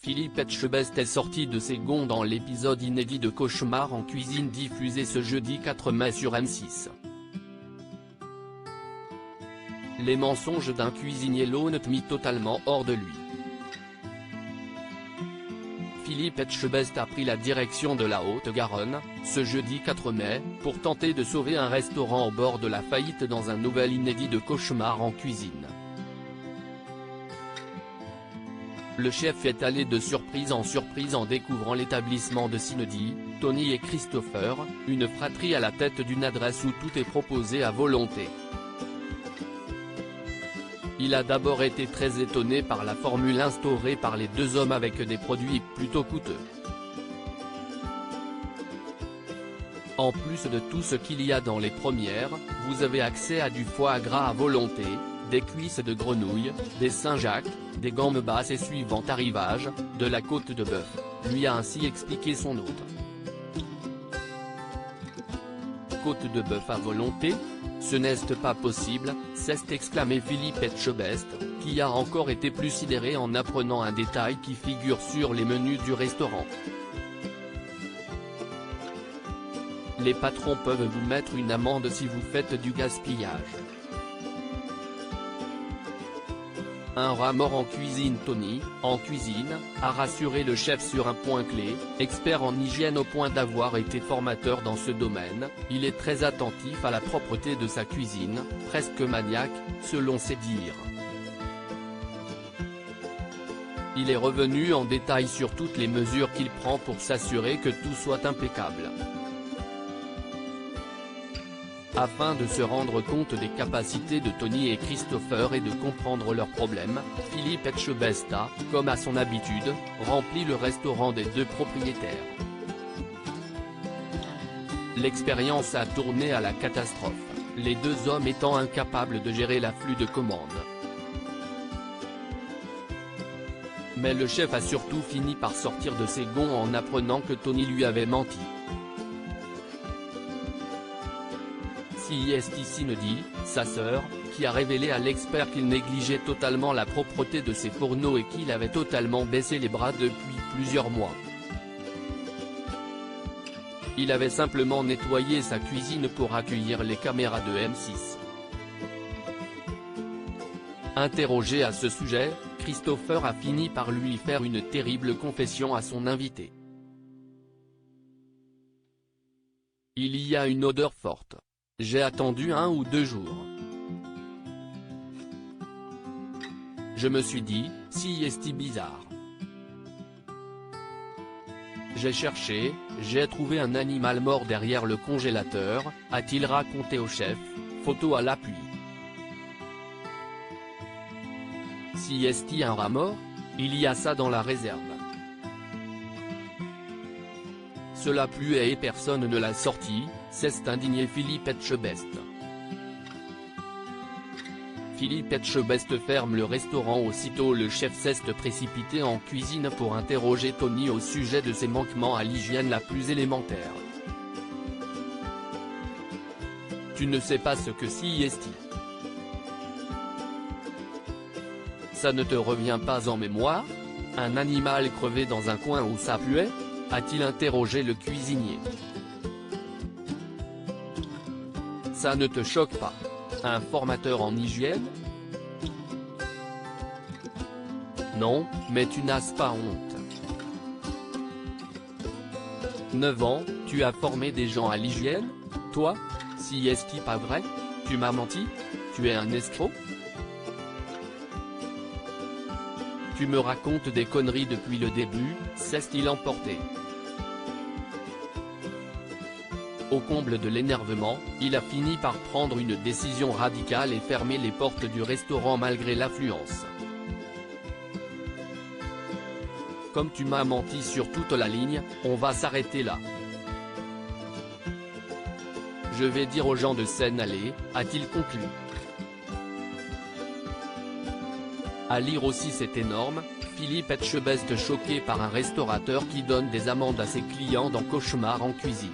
Philippe Etchebest est sorti de ses gonds dans l'épisode inédit de Cauchemar en cuisine diffusé ce jeudi 4 mai sur M6. Les mensonges d'un cuisinier l'ont mis totalement hors de lui. Philippe Etchebest a pris la direction de la Haute-Garonne, ce jeudi 4 mai, pour tenter de sauver un restaurant au bord de la faillite dans un nouvel inédit de Cauchemar en cuisine. Le chef est allé de surprise en découvrant l'établissement de Cindy, Tony et Christopher, une fratrie à la tête d'une adresse où tout est proposé à volonté. Il a d'abord été très étonné par la formule instaurée par les deux hommes avec des produits plutôt coûteux. En plus de tout ce qu'il y a dans les premières, vous avez accès à du foie gras à volonté, des cuisses de grenouille, des Saint-Jacques, des gambes et suivant arrivage, de la côte de bœuf, lui a ainsi expliqué son hôte. Côte de bœuf à volonté ? Ce n'est pas possible, s'est exclamé Philippe Etchebest, qui a encore été plus sidéré en apprenant un détail qui figure sur les menus du restaurant. Les patrons peuvent vous mettre une amende si vous faites du gaspillage. Un rat mort en cuisine. Tony, en cuisine, a rassuré le chef sur un point clé. Expert en hygiène au point d'avoir été formateur dans ce domaine, il est très attentif à la propreté de sa cuisine, presque maniaque, selon ses dires. Il est revenu en détail sur toutes les mesures qu'il prend pour s'assurer que tout soit impeccable. Afin de se rendre compte des capacités de Tony et Christopher et de comprendre leurs problèmes, Philippe Etchebest a, comme à son habitude, rempli le restaurant des deux propriétaires. L'expérience a tourné à la catastrophe, les deux hommes étant incapables de gérer l'afflux de commandes. Mais le chef a surtout fini par sortir de ses gonds en apprenant que Tony lui avait menti. C'est Cindy, sa sœur, qui a révélé à l'expert qu'il négligeait totalement la propreté de ses fourneaux et qu'il avait totalement baissé les bras depuis plusieurs mois. Il avait simplement nettoyé sa cuisine pour accueillir les caméras de M6. Interrogé à ce sujet, Christopher a fini par lui faire une terrible confession à son invité. Il y a une odeur forte. J'ai attendu 1 ou 2 jours. Je me suis dit, si est bizarre. J'ai cherché, j'ai trouvé un animal mort derrière le congélateur, a-t-il raconté au chef, photo à l'appui. Si est un rat mort ? Il y a ça dans la réserve. Cela pluait et personne ne l'a sorti, s'est indigné Philippe Etchebest. Philippe Etchebest ferme le restaurant aussitôt. Le chef s'est précipité en cuisine pour interroger Tony au sujet de ses manquements à l'hygiène la plus élémentaire. Tu ne sais pas ce que c'est ? Ça ne te revient pas en mémoire ? Un animal crevé dans un coin où ça puait ? A-t-il interrogé le cuisinier. Ça ne te choque pas? Un formateur en hygiène? Non, mais tu n'as pas honte. 9 ans, tu as formé des gens à l'hygiène? Toi? Si est-ce pas vrai? Tu m'as menti? Tu es un escroc? Tu me racontes des conneries depuis le début, s'est-il emporté. Au comble de l'énervement, il a fini par prendre une décision radicale et fermer les portes du restaurant malgré l'affluence. Comme tu m'as menti sur toute la ligne, on va s'arrêter là. Je vais dire aux gens de s'en aller, a-t-il conclu. À lire aussi c'est énorme, Philippe Etchebest choqué par un restaurateur qui donne des amendes à ses clients dans Cauchemar en cuisine.